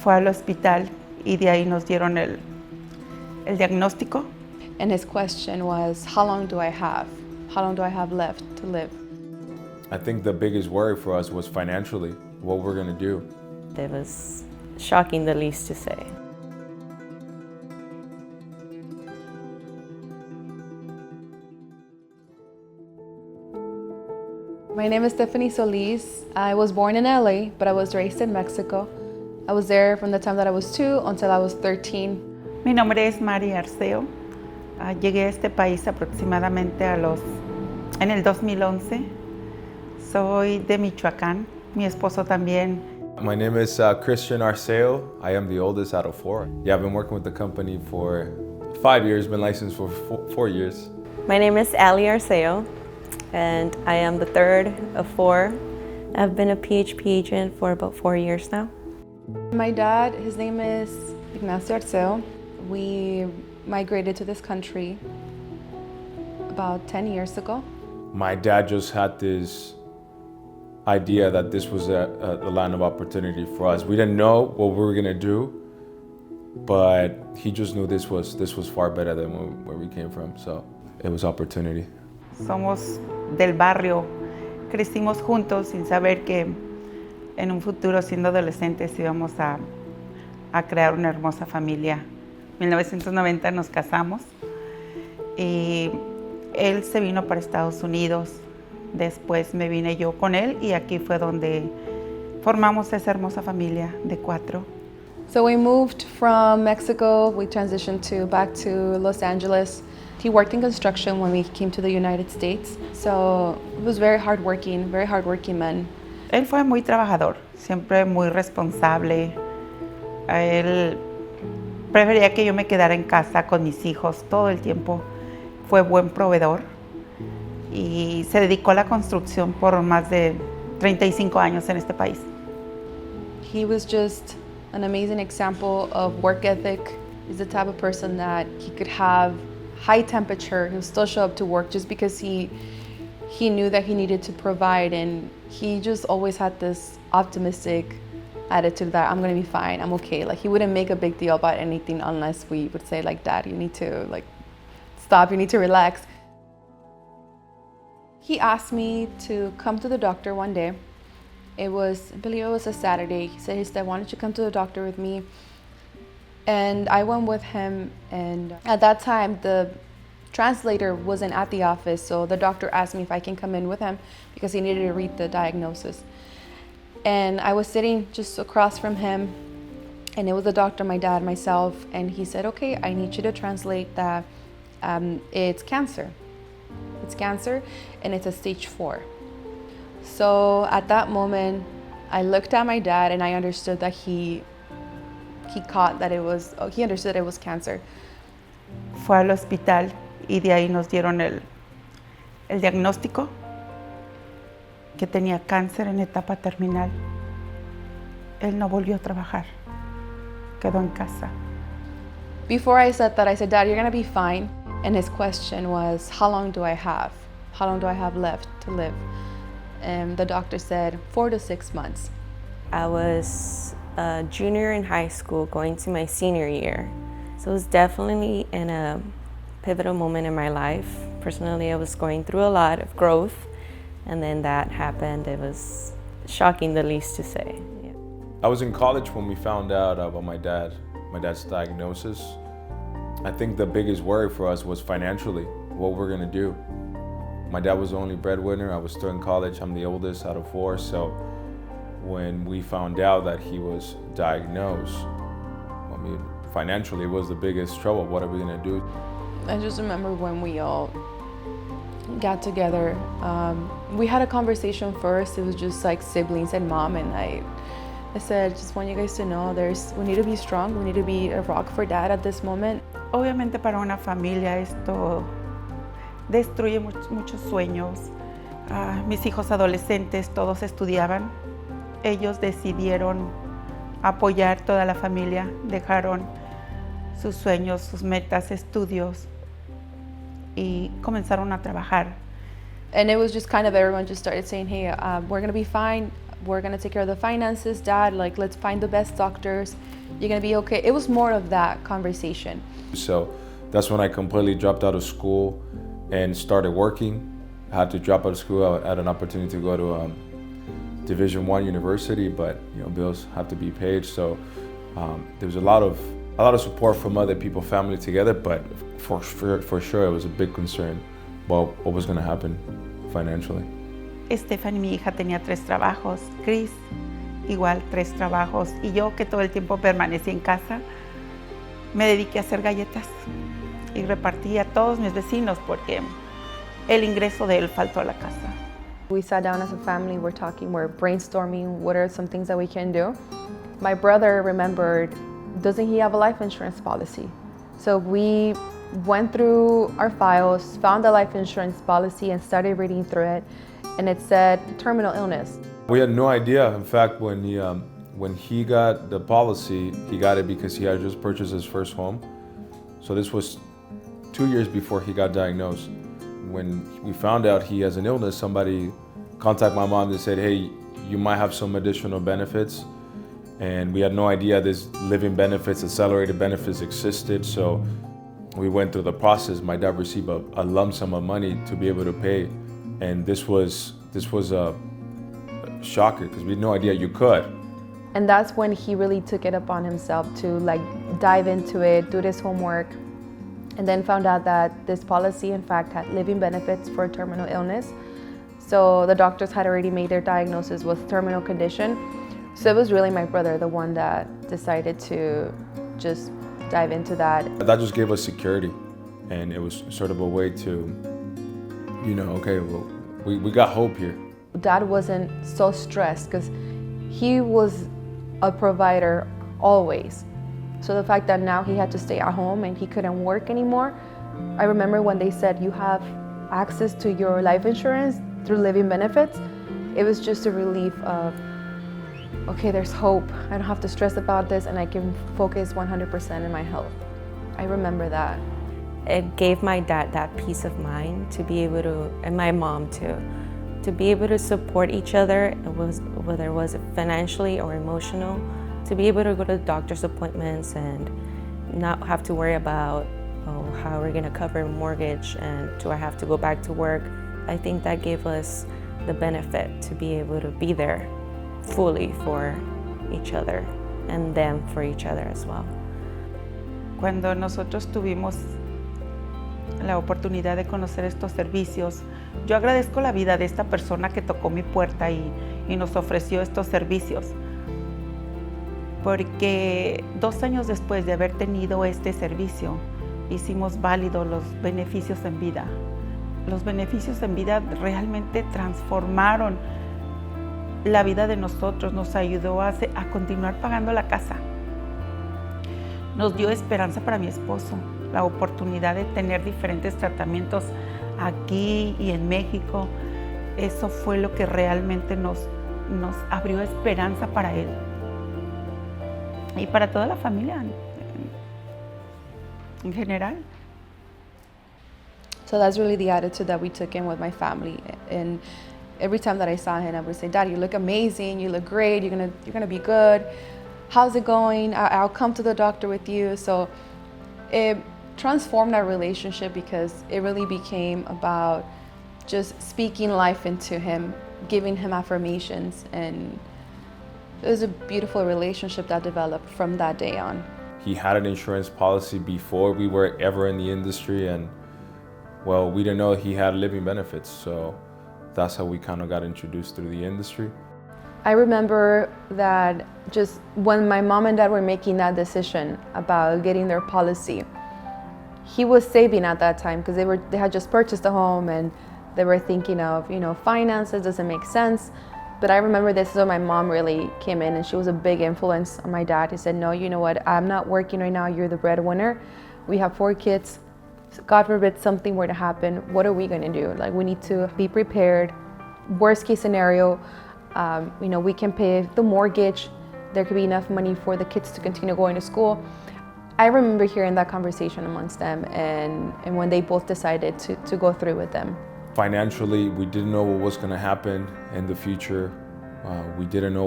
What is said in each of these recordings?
Fue al hospital y de ahí nos dieron el diagnóstico. And his question was, how long do I have? How long do I have left to live? I think the biggest worry for us was financially, what we're gonna do. It was shocking, the least to say. My name is Stephanie Solis. I was born in LA, but I was raised in Mexico. I was there from the time that I was 2 until I was 13. Mi nombre es Arceo. Llegué a este país aproximadamente en el 2011. Soy de Michoacán. Mi esposo también. My name is Christian Arceo. I am the oldest out of 4. Yeah, I've been working with the company for 5 years, been licensed for 4 years. My name is Arceo, and I am the third of 4. I've been a PHP agent for about 4 years now. My dad, his name is Ignacio Arceo. We migrated to this country about 10 years ago. My dad just had this idea that this was a land of opportunity for us. We didn't know what we were gonna do, but he just knew this was far better than where we came from. So it was opportunity. Somos del barrio. Crecimos juntos sin saber que en un futuro, siendo adolescentes, íbamos a crear una hermosa familia. En 1990 nos casamos y él se vino para Estados Unidos. Después me vine yo con él y aquí fue donde formamos esa hermosa familia de 4. So we moved from Mexico. We transitioned back to Los Angeles. He worked in construction when we came to the United States. So it was very hardworking man. Él fue muy trabajador, siempre muy responsable. Él prefería que yo me quedara en casa con mis hijos todo el tiempo. Fue buen proveedor y se dedicó a la construcción por más de 35 años en este país. He was just an amazing example of work ethic. He's the type of person that he could have high temperature, he'll still show up to work just because he knew that he needed to provide, and he just always had this optimistic attitude that I'm gonna be fine, I'm okay. Like, he wouldn't make a big deal about anything unless we would say, like, Dad, you need to stop, you need to relax. He asked me to come to the doctor one day. I believe it was a Saturday. He said, why don't you come to the doctor with me? And I went with him, and at that time, the translator wasn't at the office, so the doctor asked me if I can come in with him because he needed to read the diagnosis. And I was sitting just across from him, and it was the doctor, my dad, myself, and he said, okay, I need you to translate that it's cancer. It's cancer, and it's a stage 4. So at that moment, I looked at my dad, and I understood that he understood that it was cancer. Fue al hospital y de ahí nos dieron el diagnóstico que tenía cáncer en etapa terminal. Él no volvió a trabajar, quedó en casa. Before I said that, I said, Dad, you're gonna be fine. And his question was, how long do I have? How long do I have left to live? And the doctor said 4 to 6 months. I was a junior in high school going to my senior year. So it was definitely in a pivotal moment in my life. Personally, I was going through a lot of growth, and then that happened. It was shocking, the least to say. Yeah. I was in college when we found out about my dad's diagnosis. I think the biggest worry for us was financially, what we're gonna do. My dad was the only breadwinner. I was still in college. I'm the oldest out of 4, so when we found out that he was diagnosed, I mean, financially it was the biggest trouble. What are we gonna do? I just remember when we all got together, we had a conversation first. It was just like siblings and mom, and I said, just want you guys to know we need to be strong, we need to be a rock for Dad at this moment. Obviamente para una familia esto destruye muchos sueños. Mis hijos adolescentes todos estudiaban. Ellos decidieron apoyar toda la familia, dejaron sus sueños, sus metas, estudios y comenzaron a trabajar. And it was just kind of everyone just started saying, hey, we're gonna be fine. we're gonna take care of the finances, Dad, like let's find the best doctors, you're gonna be okay. It was more of that conversation. So that's when I completely dropped out of school and started working. I had to drop out of school. I had an opportunity to go to Division I university, but bills have to be paid. So there was a lot of support from other people, family together, but for sure it was a big concern about what was going to happen financially. Stephanie, mi hija, tenía 3 trabajos. Chris, igual 3 trabajos. Y yo, que todo el tiempo permanecí en casa, me dediqué a hacer galletas y repartí a todos mis vecinos porque el ingreso de él faltó a la casa. We sat down as a family, we're talking, we're brainstorming what are some things that we can do. My brother remembered, doesn't he have a life insurance policy? So we went through our files, found the life insurance policy and started reading through it, and it said terminal illness. We had no idea. In fact, when he got the policy, he got it because he had just purchased his first home. So this was 2 years before he got diagnosed. When we found out he has an illness, somebody contacted my mom and said, hey, you might have some additional benefits. And we had no idea this living benefits, accelerated benefits existed. So we went through the process. My dad received a lump sum of money to be able to pay. And this was a shocker because we had no idea you could. And that's when he really took it upon himself to dive into it, do this homework, and then found out that this policy in fact had living benefits for terminal illness. So the doctors had already made their diagnosis with terminal condition. So it was really my brother, the one that decided to just dive into that. That just gave us security, and it was sort of a way to, okay, well, we got hope here. Dad wasn't so stressed because he was a provider always. So the fact that now he had to stay at home and he couldn't work anymore, I remember when they said you have access to your life insurance through living benefits, it was just a relief of, okay, there's hope. I don't have to stress about this and I can focus 100% in my health. I remember that. It gave my dad that peace of mind to be able to, and my mom too, to be able to support each other, whether it was financially or emotional, to be able to go to doctor's appointments and not have to worry about, how are we gonna cover a mortgage and do I have to go back to work? I think that gave us the benefit to be able to be there fully for each other and them for each other as well. Cuando nosotros tuvimos la oportunidad de conocer estos servicios, yo agradezco la vida de esta persona que tocó mi puerta y nos ofreció estos servicios. Porque 2 años después de haber tenido este servicio, hicimos válidos los beneficios en vida. Los beneficios en vida realmente transformaron la vida de nosotros, nos ayudó a continuar pagando la casa. Nos dio esperanza para mi esposo, la oportunidad de tener diferentes tratamientos aquí y en México. Eso fue lo que realmente nos abrió esperanza para él y para toda la familia en general. So that's really the attitude that we took in with my family. And every time that I saw him, I would say, Dad, you look amazing, you look great, you're gonna be good. How's it going? I'll come to the doctor with you. So it transformed our relationship because it really became about just speaking life into him, giving him affirmations, and it was a beautiful relationship that developed from that day on. He had an insurance policy before we were ever in the industry, and well, we didn't know he had living benefits, so that's how we kind of got introduced through the industry. I remember that just when my mom and dad were making that decision about getting their policy, he was saving at that time because they had just purchased a home and they were thinking of, finances, doesn't make sense. But I remember this is when my mom really came in and she was a big influence on my dad. He said, no, you know what, I'm not working right now, you're the breadwinner. We have 4 kids. God forbid something were to happen, what are we gonna do? We need to be prepared. Worst case scenario, we can pay the mortgage. There could be enough money for the kids to continue going to school. I remember hearing that conversation amongst them and when they both decided to go through with them. Financially, we didn't know what was gonna happen in the future. We didn't know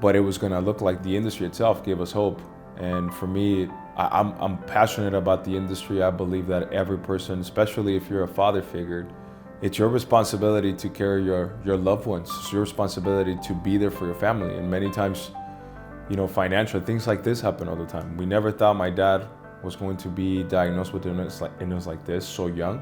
what it was going to look like. The industry itself gave us hope. And for me, I'm passionate about the industry. I believe that every person, especially if you're a father figure, it's your responsibility to carry your loved ones. It's your responsibility to be there for your family. And many times, financial things like this happen all the time. We never thought my dad was going to be diagnosed with illness like this so young.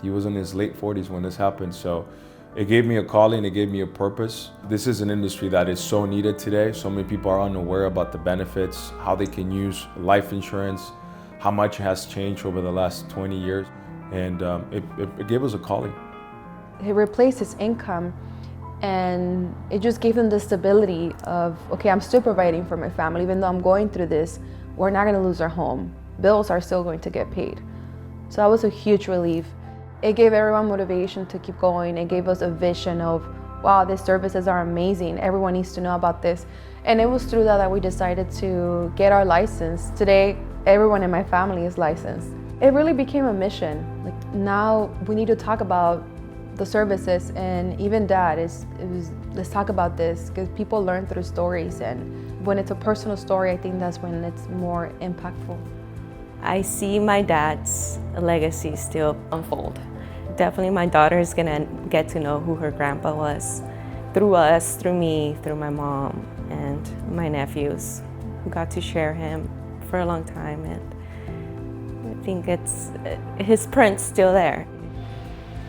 He was in his late 40s when this happened. So it gave me a calling, it gave me a purpose. This is an industry that is so needed today. So many people are unaware about the benefits, how they can use life insurance, how much has changed over the last 20 years. And it gave us a calling. He replaced his income, and it just gave him the stability of, okay, I'm still providing for my family. Even though I'm going through this, we're not gonna lose our home. Bills are still going to get paid. So that was a huge relief. It gave everyone motivation to keep going. It gave us a vision of, wow, these services are amazing. Everyone needs to know about this. And it was through that we decided to get our license. Today, everyone in my family is licensed. It really became a mission. Like, now we need to talk about the services, and even Dad, let's talk about this, because people learn through stories, and when it's a personal story, I think that's when it's more impactful. I see my dad's legacy still unfold. Definitely my daughter is gonna get to know who her grandpa was through us, through me, through my mom, and my nephews who got to share him for a long time. And I think his print's still there.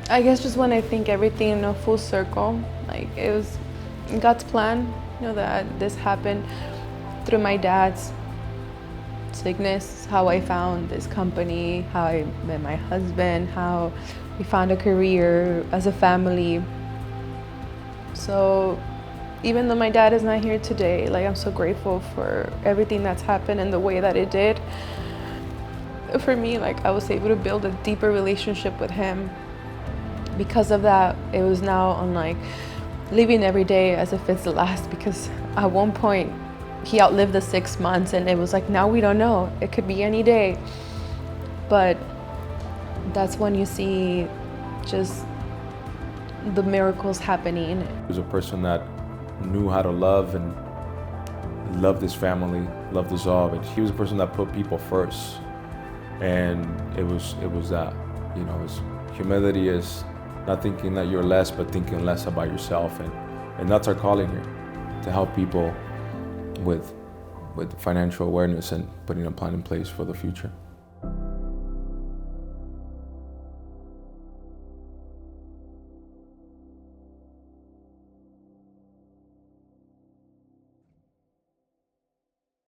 I guess just when I think everything in a full circle, like it was God's plan, that this happened through my dad's sickness, how I found this company, how I met my husband, how we found a career as a family. So even though my dad is not here today, like I'm so grateful for everything that's happened and the way that it did. For me, like I was able to build a deeper relationship with him. Because of that, it was now on like living every day as if it's the last, because at one point he outlived the 6 months and it was like, now we don't know, it could be any day. But that's when you see just the miracles happening. He was a person that knew how to love and loved his family, loved us all, but he was a person that put people first. And it was that, humility is not thinking that you're less, but thinking less about yourself. And that's our calling here, to help people with financial awareness and putting a plan in place for the future.